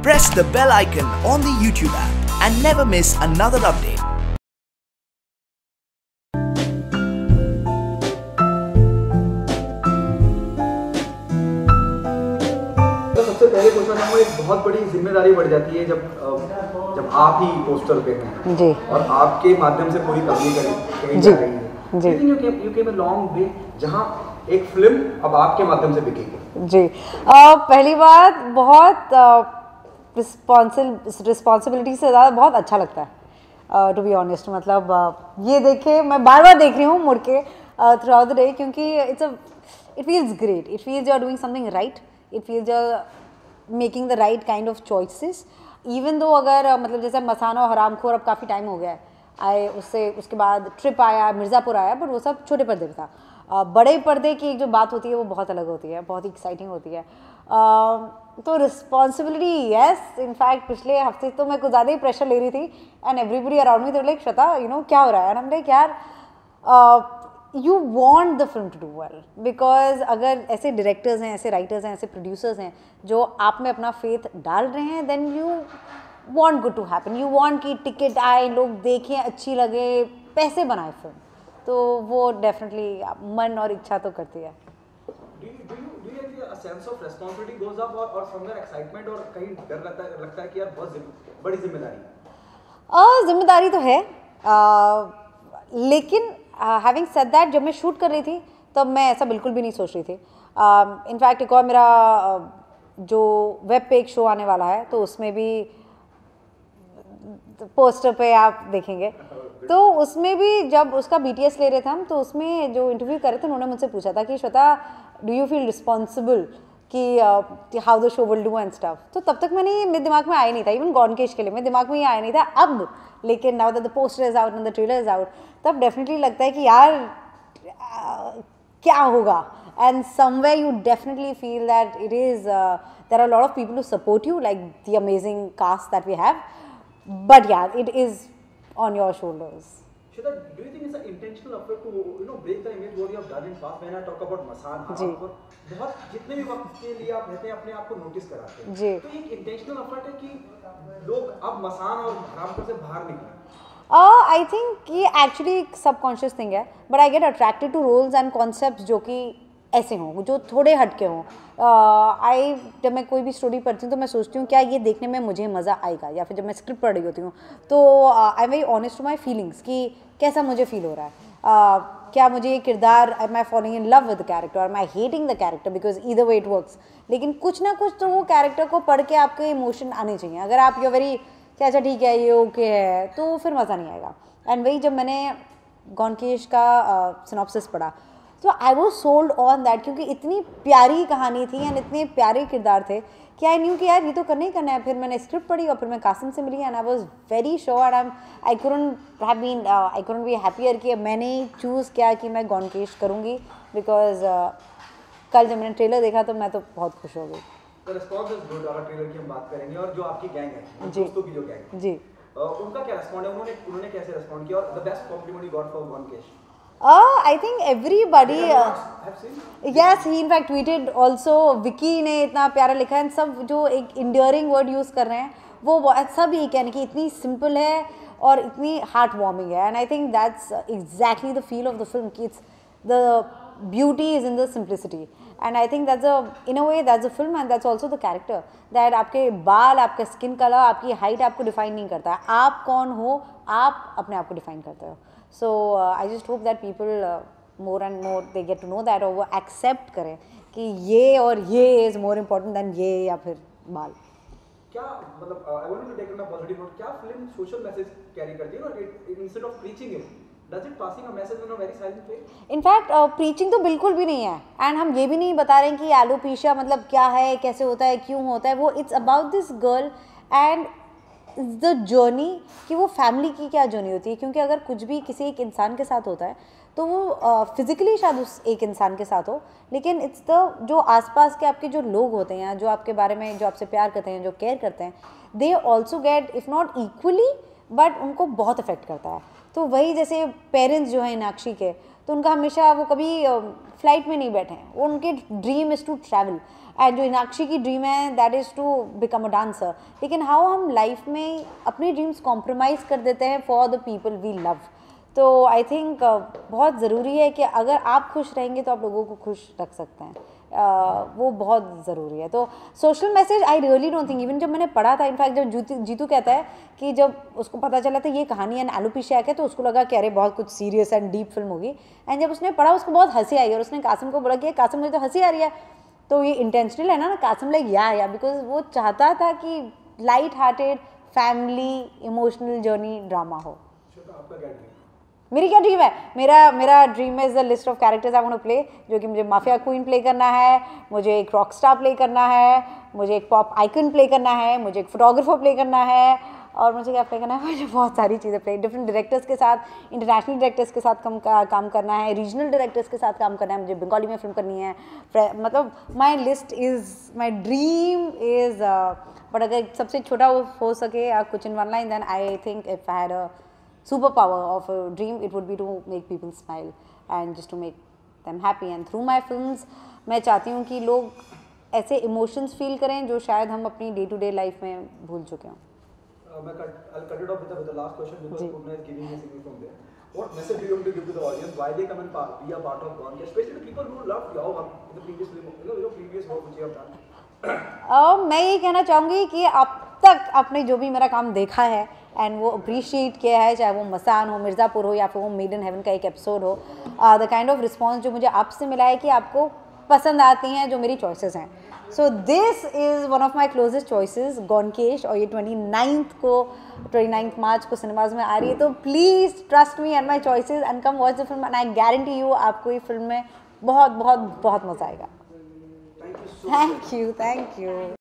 Press the bell icon on the YouTube app and never miss another update. तो सबसे पहले पूछना चाहूँगा, एक बहुत बड़ी जिम्मेदारी बढ़ जाती है जब आप ही पोस्टर पे हैं जी, और आपके माध्यम से पूरी तब्लीग कही जा रही है जी। You came a long way जहाँ एक फिल्म अब आपके माध्यम से बिकेगी जी। पहली बात, बहुत रिस्पॉन्सिबिलिटी से ज़्यादा बहुत अच्छा लगता है टू बी ऑनेस्ट। मतलब ये देखे मैं बार बार देख रही हूँ मुड़ के थ्रू आउट द डे, क्योंकि it feels great, it feels you are doing something right, it feels you are making the right kind of choices. Even though अगर मतलब जैसे मसाना और हरामखोर अब काफ़ी टाइम हो गया है आए, उसके बाद ट्रिप आया, मिर्ज़ापुर आया, बट वो सब छोटे पर्दे पे था। बड़े पर्दे की एक जो बात होती है वो बहुत अलग होती है, बहुत ही एक्साइटिंग होती है। तो रिस्पॉन्सिबिलिटी यस, इनफैक्ट पिछले हफ्ते तो मैं कुछ ज़्यादा ही प्रेशर ले रही थी एंड एवरीबडी अराउंड मी, तो लाइक श्वेता यू नो क्या हो रहा है, एंड हम लाइक यार you want the film to do well, because अगर ऐसे डायरेक्टर्स हैं, ऐसे राइटर्स हैं, ऐसे प्रोड्यूसर्स हैं जो आप में अपना फेथ डाल रहे हैं, then you want good to happen, you want कि टिकट आए, लोग देखें, अच्छी लगे, पैसे बनाए फिल्म, तो वो डेफिनेटली मन और इच्छा तो करती है। Sense of responsibility goes up और समवेयर एक्साइटमेंट और कहीं डर लगता है कि यार बहुत बड़ी जिम्मेदारी तो है, लेकिन हैविंग सेड दैट जब मैं शूट कर रही थी तब मैं ऐसा बिल्कुल भी नहीं सोच रही थी। इनफैक्ट एक और मेरा जो वेब पे एक शो आने वाला है, तो उसमें भी पोस्टर पे आप देखेंगे, तो उसमें भी जब उसका BTS ले रहे थे हम, तो उसमें जो इंटरव्यू कर रहे थे उन्होंने मुझसे पूछा था कि Shweta do you feel responsible कि how the show will do and stuff. तो तब तक मेरे दिमाग में आया नहीं था, इवन गॉनकेश के लिए मेरे दिमाग में ये आया नहीं था। अब लेकिन now that the poster is out and the trailer is out, तब डेफिनेटली लगता है कि यार क्या होगा, and somewhere you definitely feel that it is there are lot of people to support you, like the amazing cast that we have, but यार it is on your shoulders. Shweta, do you think it's an intentional effort to break the image what you have done in past? When I talk about मसान, बहुत जितने भी वक्त के लिए आप रहते हैं अपने आप को नोटिस कराते हैं जी, तो एक इंटेंशनल एफर्ट है कि लोग अब मसान और हरामखोर से बाहर निकलें। आई थिंक ये एक्चुअली एक सबकॉन्शियस थिंग है, but I get attracted to roles and concepts जो कि ऐसे हों, जो थोड़े हटके हों। जब मैं कोई भी स्टोरी पढ़ती हूँ तो मैं सोचती हूँ क्या ये देखने में मुझे मज़ा आएगा, या फिर जब मैं स्क्रिप्ट पढ़ रही होती हूँ तो I am very honest to my feelings कि कैसा मुझे फील हो रहा है, क्या मुझे ये किरदार, am I falling in love with the character, am I hating the character, because either way it works. लेकिन कुछ ना कुछ तो वो कैरेक्टर को पढ़ के आपके इमोशन आने चाहिए। अगर आप यू वेरी क्या अच्छा ठीक है ये ओके है, तो फिर मज़ा नहीं आएगा। एंड वही जब मैंने गॉनकेश का सिनॉप्सिस पढ़ा तो I was sold on that, क्योंकि इतनी प्यारी कहानी थी एंड इतने प्यारे किरदार थे कि आई न्यू कि यार ये तो करना ही करना है। फिर मैंने स्क्रिप्ट पढ़ी और फिर मैं कासिम से मिली and I was very sure and I couldn't be happier कि मैंने चूज़ किया कि मैं गॉनकेश करूँगी, बिकॉज कल जब मैंने ट्रेलर देखा तो मैं तो बहुत खुश हो गई। तो रिस्पॉन्स इज गुड। अगर ट्रेलर की हम बात करेंगे और जो आपकी गैंग है, दोस्तों की जो गैंग है जी, उनका क्या रिस्पॉन्ड है, उन्होंने कैसे रिस्पॉन्ड किया, और the best compliment you got for Gone Kesh? I think everybody yes, he in fact tweeted also, Vicky ने इतना प्यारा लिखा है, सब जो एक endearing word यूज़ कर रहे हैं वो सब ये कहने कि इतनी simple है और इतनी heart warming है, and I think that's exactly the feel of the film, कि it's the beauty is in the simplicity, and I think that's in a way that's the film and that's also the character, that आपके बाल, आपका skin colour, आपकी height आपको define नहीं करता है, आप कौन हो, आप अपने आप को डिफाइन करते हो। So I just hope that people more and more they get to know that, और वो accept करें कि ये और ये is more important than ये या फिर बाल। क्या मतलब I want to take on a positive note, क्या फिल्म सोशल मैसेज कैरी करती है, और instead of preaching it, does it passing a message in a very silent way? In fact preaching तो बिल्कुल भी नहीं है, and हम ये भी नहीं बता रहे हैं कि एलोपेशिया मतलब क्या है, कैसे होता है, क्यों होता है, वो it's about this girl and the journey, कि वो फैमिली की क्या जर्नी होती है। क्योंकि अगर कुछ भी किसी एक इंसान के साथ होता है तो वो फिज़िकली शायद उस एक इंसान के साथ हो, लेकिन इट्स द जो आसपास के आपके जो लोग होते हैं, जो आपके बारे में जो आपसे प्यार करते हैं, जो केयर करते हैं, they also get if not equally but उनको बहुत अफेक्ट करता है। तो वही जैसे पेरेंट्स जो हैं मीनाक्षी के, तो उनका हमेशा वो कभी फ्लाइट में नहीं बैठे हैं, वो उनके dream is to travel and जो इनाक्षी की ड्रीम है that is to become a dancer, लेकिन हाउ हम लाइफ में अपने ड्रीम्स कॉम्प्रोमाइज़ कर देते हैं for the people we love. तो आई थिंक बहुत ज़रूरी है कि अगर आप खुश रहेंगे तो आप लोगों को खुश रख सकते हैं, वो बहुत ज़रूरी है। तो social message I really don't think, even जब मैंने पढ़ा था, इनफैक्ट जब जीतू कहता है कि जब उसको पता चला था ये कहानी एंड एलोपेशिया है तो उसको लगा कि अरे बहुत कुछ सीरियस एंड डीप फिल्म होगी, एंड जब उसने पढ़ा उसको बहुत हंसी आई और उसने कासिम को बोला कि कासिम मुझे तो हंसी आ रही है, तो ये इंटेंशनल है ना कासिम, लाइक या बिकॉज वो चाहता था कि light hearted family emotional journey drama हो। मेरी क्या ड्रीम है, मेरा dream is the list of characters I want to play, जो कि मुझे माफिया क्वीन प्ले करना है, मुझे एक रॉक स्टार प्ले करना है, मुझे एक पॉप आइकन प्ले करना है, मुझे एक फोटोग्राफर प्ले करना है, और मुझे क्या प्ले करना है, मुझे बहुत सारी चीज़ें प्ले, डिफरेंट डायरेक्टर्स के साथ, इंटरनेशनल डायरेक्टर्स के साथ काम करना है, रीजनल डायरेक्टर्स के साथ काम करना है, मुझे बंगाली में फिल्म करनी है, मतलब my list is, my dream is, but अगर सबसे छोटा वो हो सके या कुछ in one line, then I think if I had a superpower of a dream, it would be to make people smile and just to make them happy, and through my films मैं चाहती हूँ कि लोग ऐसे emotions feel करें जो शायद हम अपनी डे टू डे लाइफ में भूल चुके हों। I'll cut it off with the last question because Purna is giving me a signal from there. What message do you want to give to the audience? Why they come and be a part of Gone, especially the people who loved your work in the previous film, previous work which you have done? मैं ये कहना चाहूँगी कि अब तक आपने जो भी मेरा काम देखा है एंड वो अप्रिशिएट किया है, चाहे वो मसान हो, मिर्ज़ापुर हो, या फिर वो मेड इन हेवन का एक एपिसोड हो, द काइंड ऑफ रिस्पॉन्स जो मुझे आपसे मिला है कि आपको पसंद आती हैं जो मेरी चॉइसेस हैं। So this is one of my closest choices, Gone Kesh, और ये 29 मार्च को सिनेमाज में आ रही है, तो please trust me and my choices and come watch the film, and I guarantee you आपको ये फिल्म में बहुत बहुत बहुत मज़ा आएगा। Thank you.